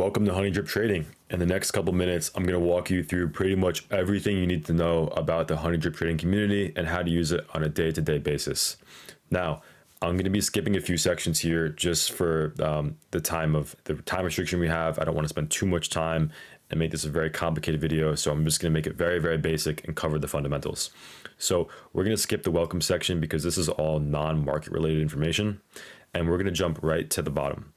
Welcome to Honey Drip Trading. In the next couple minutes, I'm going to walk you through pretty much everything you need to know about the Honey Drip Trading community and how to use it on a day-to-day basis. Now, I'm going to be skipping a few sections here just for the time restriction we have. I don't want to spend too much time and make this a very complicated video, so I'm just going to make it very, very basic and cover the fundamentals. So we're going to skip the welcome section because this is all non-market related information, and we're going to jump right to the bottom.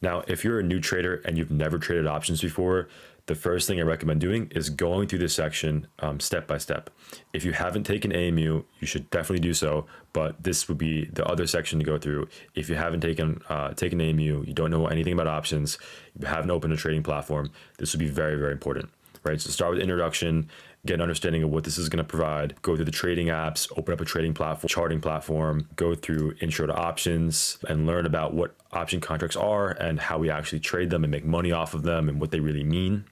Now, if you're a new trader and you've never traded options before, the first thing I recommend doing is going through this section step by step. If you haven't taken AMU, you should definitely do so, but this would be the other section to go through. If you haven't taken AMU, you don't know anything about options, you haven't opened a trading platform, this would be very, very important, right? So start with introduction, get an understanding of what this is going to provide, go through the trading apps, open up a trading platform, charting platform, go through intro to options and learn about what option contracts are and how we actually trade them and make money off of them and what they really mean.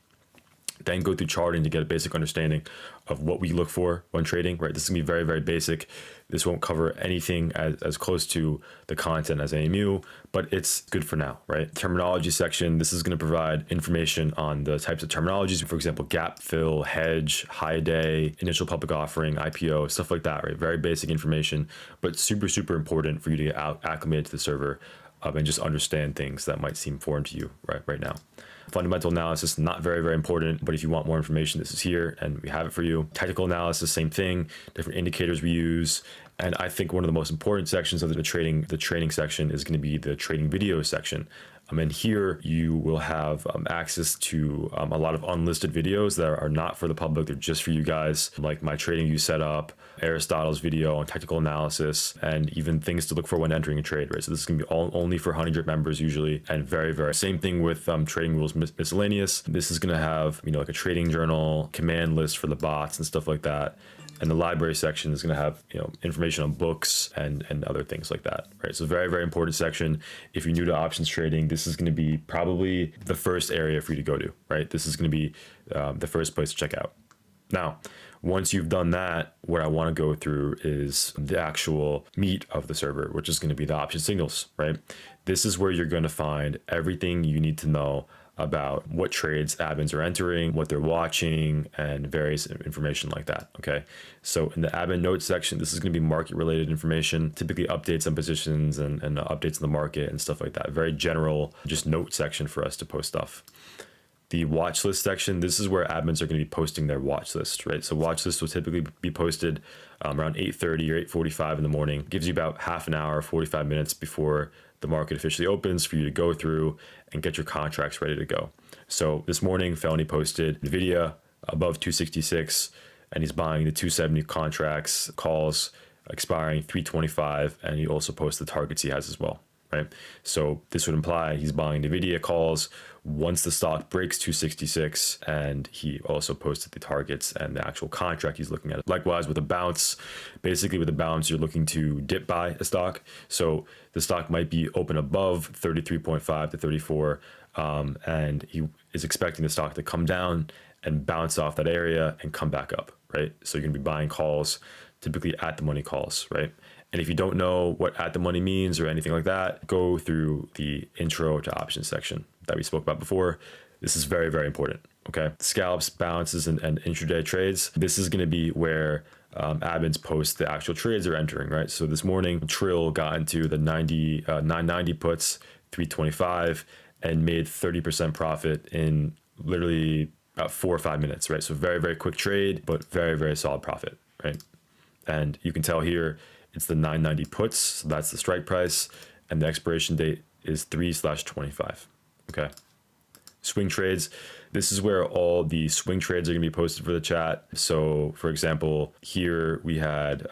Then go through charting to get a basic understanding of what we look for when trading, right? This is gonna be very, very basic. This won't cover anything as close to the content as AMU, but it's good for now, right? Terminology section, this is gonna provide information on the types of terminologies, for example, gap fill, hedge, high day, initial public offering, IPO, stuff like that, right? Very basic information, but super, super important for you to get acclimated to the server and just understand things that might seem foreign to you right now. Fundamental analysis, not very, very important, but if you want more information, this is here and we have it for you. Technical analysis, same thing, different indicators we use. And I think one of the most important sections of the training section is going to be the trading video section. And here you will have access to a lot of unlisted videos that are not for the public. They're just for you guys, like my trading view setup, Aristotle's video on technical analysis, and even things to look for when entering a trade, right? So this is gonna be only for Honey Drip members usually, and very, very same thing with trading rules miscellaneous. This is gonna have, like a trading journal, command list for the bots and stuff like that. And the library section is going to have, information on books and other things like that, right? So very, very important section. If you're new to options trading, this is going to be probably the first area for you to go to, right? This is going to be the first place to check out. Now, once you've done that, what I want to go through is the actual meat of the server, which is going to be the option signals, right? This is where you're going to find everything you need to know about what trades admins are entering, what they're watching, and various information like that, okay? So in the admin notes section, this is gonna be market related information, typically updates on positions and updates on the market and stuff like that. Very general, just note section for us to post stuff. The watch list section, this is where admins are going to be posting their watch list, right? So watch list will typically be posted around 8:30 or 8:45 in the morning. Gives you about half an hour, 45 minutes before the market officially opens for you to go through and get your contracts ready to go. So this morning, Felony posted NVIDIA above 266, and he's buying the 270 contracts, calls expiring 325, and he also posts the targets he has as well, right? So this would imply he's buying NVIDIA calls once the stock breaks 266, and he also posted the targets and the actual contract he's looking at. Likewise with a bounce, basically with a bounce, you're looking to dip buy a stock. So the stock might be open above 33.5 to 34, and he is expecting the stock to come down and bounce off that area and come back up, right? So you're gonna be buying calls, typically at the money calls, right? And if you don't know what at the money means or anything like that, go through the intro to options section that we spoke about before. This is very, very important, okay? Scalps, bounces, and intraday trades. This is gonna be where admins post the actual trades they're entering, right? So this morning, Trill got into the 990 puts, 325, and made 30% profit in literally about 4 or 5 minutes, right? So very, very quick trade, but very, very solid profit, right? And you can tell here, it's the 990 puts, so that's the strike price, and the expiration date is 3/25, okay? Swing trades, this is where all the swing trades are gonna be posted for the chat. So for example, here we had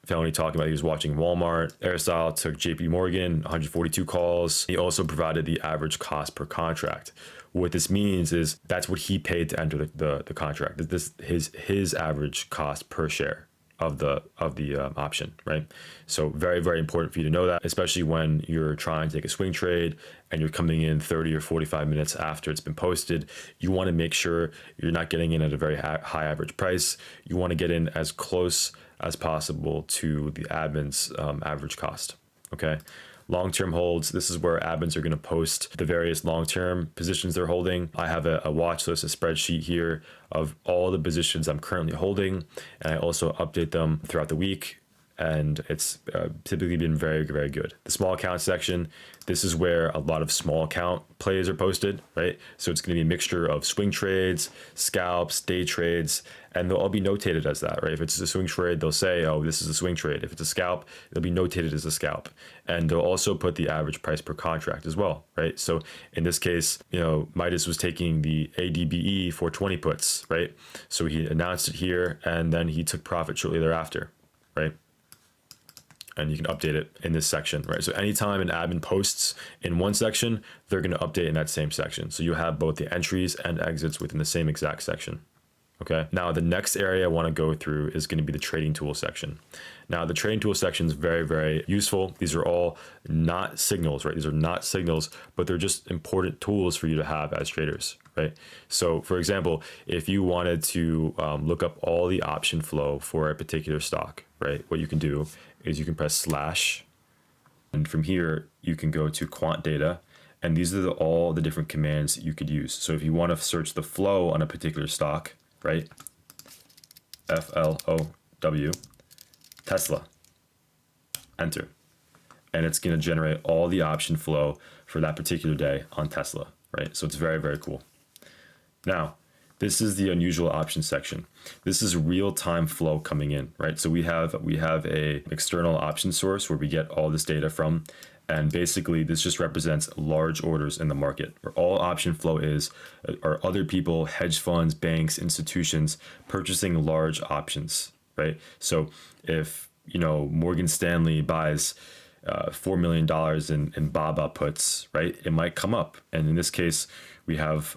Felony talking about he was watching Walmart. Aristotle took JP Morgan, 142 calls. He also provided the average cost per contract. What this means is that's what he paid to enter the contract. This his average cost per share of the option, right? So very, very important for you to know that, especially when you're trying to take a swing trade and you're coming in 30 or 45 minutes after it's been posted. You want to make sure you're not getting in at a very high average price. You want to get in as close as possible to the admin's average cost, okay? Long-term holds, this is where admins are going to post the various long-term positions they're holding. I have a watch list, a spreadsheet here of all the positions I'm currently holding, and I also update them throughout the week, and it's typically been very, very good. The small account section, this is where a lot of small account plays are posted, right? So it's going to be a mixture of swing trades, scalps, day trades, and they'll all be notated as that, right? If it's a swing trade, they'll say, oh, this is a swing trade. If it's a scalp, it'll be notated as a scalp. And they'll also put the average price per contract as well, right? So in this case, Midas was taking the ADBE 420 puts, right? So he announced it here, and then he took profit shortly thereafter, right? And you can update it in this section, right? So anytime an admin posts in one section, they're going to update in that same section. So you have both the entries and exits within the same exact section. Okay. Now the next area I want to go through is going to be the trading tool section. Now the trading tool section is very, very useful. These are all not signals, right? These are not signals, but they're just important tools for you to have as traders, right? So for example, if you wanted to look up all the option flow for a particular stock, right? What you can do is you can press /, and from here you can go to quant data, and these are all the different commands you could use. So if you want to search the flow on a particular stock, right? FLOW, Tesla, enter. And it's going to generate all the option flow for that particular day on Tesla, right? So it's very, very cool. Now, this is the unusual option section. This is real-time flow coming in, right? So we have a external option source where we get all this data from, and basically this just represents large orders in the market. Where all option flow are other people, hedge funds, banks, institutions purchasing large options, right? So if Morgan Stanley buys $4 million in BABA puts, right? It might come up, and in this case, we have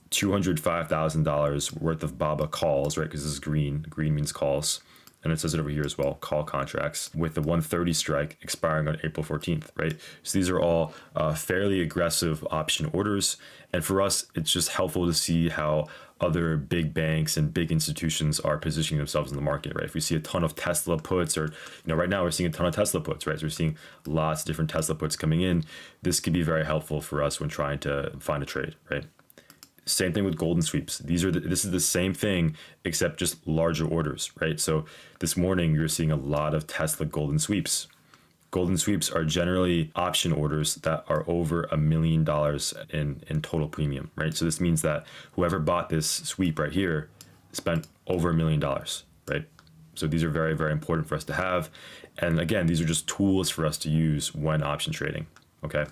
$205,000 worth of BABA calls, right? Because this is green. Green means calls. And it says it over here as well, call contracts with the 130 strike expiring on April 14th, right? So these are all fairly aggressive option orders. And for us, it's just helpful to see how other big banks and big institutions are positioning themselves in the market, right? If we see a ton of Tesla puts, or right now we're seeing a ton of Tesla puts, right? So we're seeing lots of different Tesla puts coming in. This could be very helpful for us when trying to find a trade, right? Same thing with golden sweeps. This is the same thing, except just larger orders, right? So this morning you're seeing a lot of Tesla golden sweeps. Golden sweeps are generally option orders that are over $1 million in total premium, right? So this means that whoever bought this sweep right here spent over $1 million, right? So these are very, very important for us to have. And again, these are just tools for us to use when option trading, okay?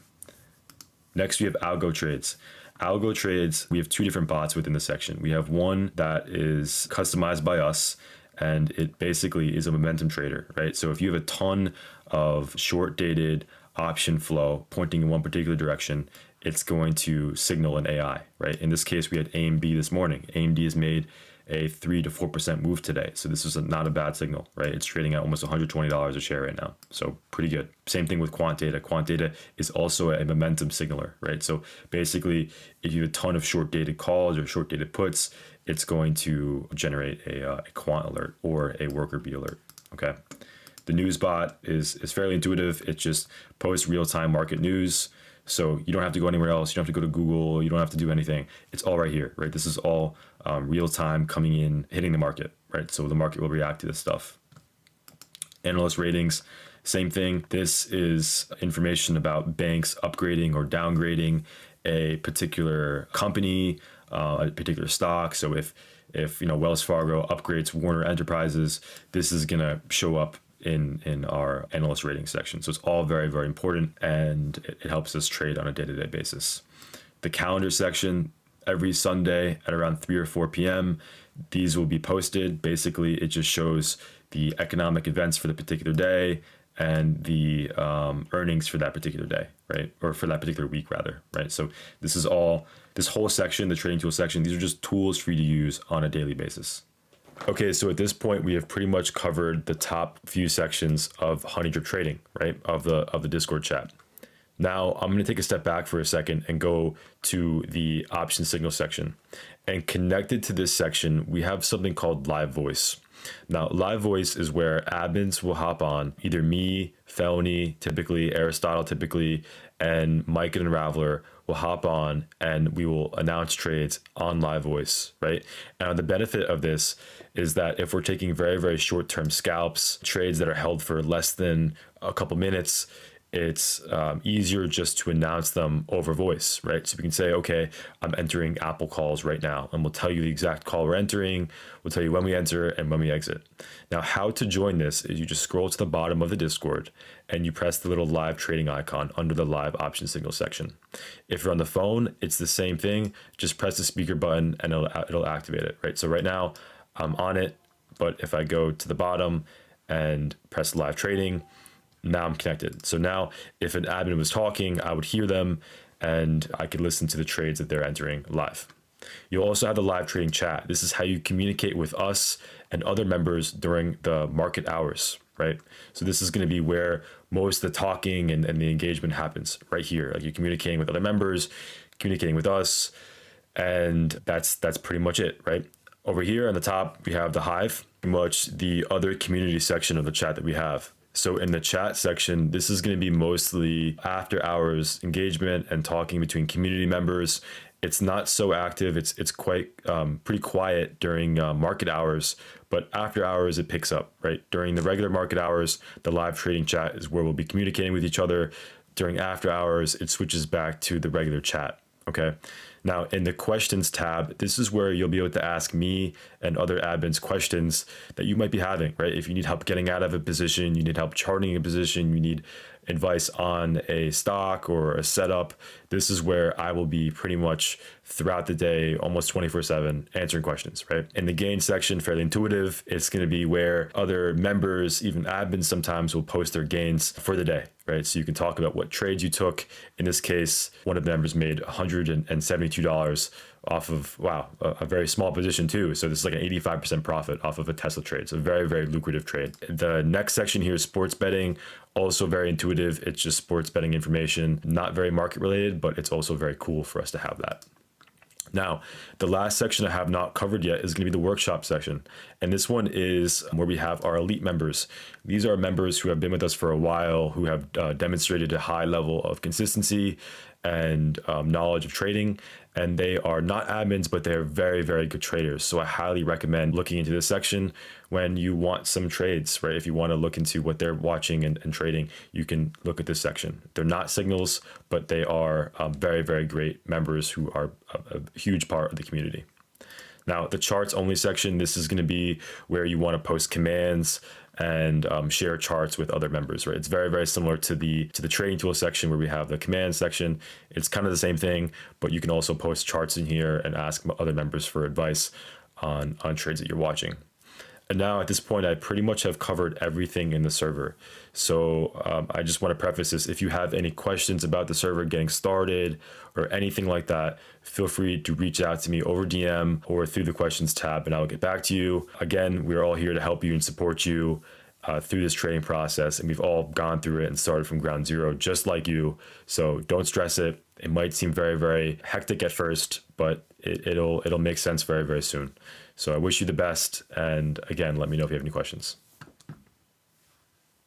Next, we have algo trades. Algo trades, we have two different bots within the section. We have one that is customized by us, and it basically is a momentum trader, right? So if you have a ton of short dated option flow pointing in one particular direction, it's going to signal an AI, right? In this case, we had AMD this morning. AMD has made a 3 to 4% move today. So this is not a bad signal, right? It's trading at almost $120 a share right now. So pretty good. Same thing with quant data. Quant data is also a momentum signaler, right? So basically, if you have a ton of short dated calls or short dated puts, it's going to generate a quant alert or a worker bee alert, okay? The news bot is fairly intuitive. It just posts real-time market news. So you don't have to go anywhere else. You don't have to go to Google. You don't have to do anything. It's all right here, right? This is all real time coming in, hitting the market, right? So the market will react to this stuff. Analyst ratings, same thing. This is information about banks upgrading or downgrading a particular company, a particular stock. So if Wells Fargo upgrades Warner Enterprises, this is gonna show up in our analyst rating section. So it's all very, very important, and it helps us trade on a day-to-day basis. The calendar section, every Sunday at around 3 or 4 p.m., these will be posted. Basically, it just shows the economic events for the particular day and the earnings for that particular day, right? Or for that particular week, rather, right? So this whole section, the trading tool section, these are just tools for you to use on a daily basis. Okay, so at this point, we have pretty much covered the top few sections of Honey Drip Trading, right? Of the Discord chat. Now, I'm going to take a step back for a second and go to the option signal section. And connected to this section, we have something called live voice. Now, live voice is where admins will hop on, either me, Felony, typically, Aristotle, typically, and Mike and Unraveler will hop on and we will announce trades on live voice, right? And the benefit of this is that if we're taking very, very short term scalps, trades that are held for less than a couple minutes, it's easier just to announce them over voice, right? So we can say, okay, I'm entering Apple calls right now, and we'll tell you the exact call we're entering. We'll tell you when we enter and when we exit. Now, how to join this is you just scroll to the bottom of the Discord and you press the little live trading icon under the live option signal section. If you're on the phone, it's the same thing. Just press the speaker button and it'll activate it, right? So right now I'm on it, but if I go to the bottom and press live trading, now I'm connected. So now if an admin was talking, I would hear them and I could listen to the trades that they're entering live. You'll also have the live trading chat. This is how you communicate with us and other members during the market hours, right? So this is going to be where most of the talking and the engagement happens, right here. Like you're communicating with other members, communicating with us, and that's pretty much it, right? Over here on the top, we have the Hive, pretty much the other community section of the chat that we have. So in the chat section, this is going to be mostly after hours engagement and talking between community members. It's not so active. It's quite pretty quiet during market hours, but after hours it picks up, right? During the regular market hours, the live trading chat is where we'll be communicating with each other. During after hours, it switches back to the regular chat. Okay. Now in the questions tab, this is where you'll be able to ask me and other admins questions that you might be having, right? If you need help getting out of a position, you need help charting a position, you need advice on a stock or a setup, this is where I will be pretty much throughout the day, almost 24/7, answering questions, right? In the gain section, fairly intuitive. It's going to be where other members, even admins sometimes, will post their gains for the day, right? So you can talk about what trades you took. In this case, one of the members made $172 off of, wow, a very small position too. So this is like an 85% profit off of a Tesla trade. So very, very lucrative trade. The next section here is sports betting. Also very intuitive. It's just sports betting information, not very market related, but it's also very cool for us to have that. Now, the last section I have not covered yet is going to be the workshop section. And this one is where we have our elite members. These are members who have been with us for a while, who have demonstrated a high level of consistency and knowledge of trading. And they are not admins, but they're very, very good traders. So I highly recommend looking into this section when you want some trades, right? If you want to look into what they're watching and trading, you can look at this section. They're not signals, but they are very, very great members who are a huge part of the community. Now, the charts only section, this is going to be where you want to post commands and share charts with other members, right? It's very, very similar to the trading tool section where we have the command section. It's kind of the same thing, but you can also post charts in here and ask other members for advice on trades that you're watching. And now at this point, I pretty much have covered everything in the server. So I just want to preface this. If you have any questions about the server getting started or anything like that, feel free to reach out to me over DM or through the questions tab, and I'll get back to you. Again, we're all here to help you and support you through this trading process. And we've all gone through it and started from ground zero, just like you. So don't stress it. It might seem very, very hectic at first, but it'll make sense very, very soon. So I wish you the best. And again, let me know if you have any questions.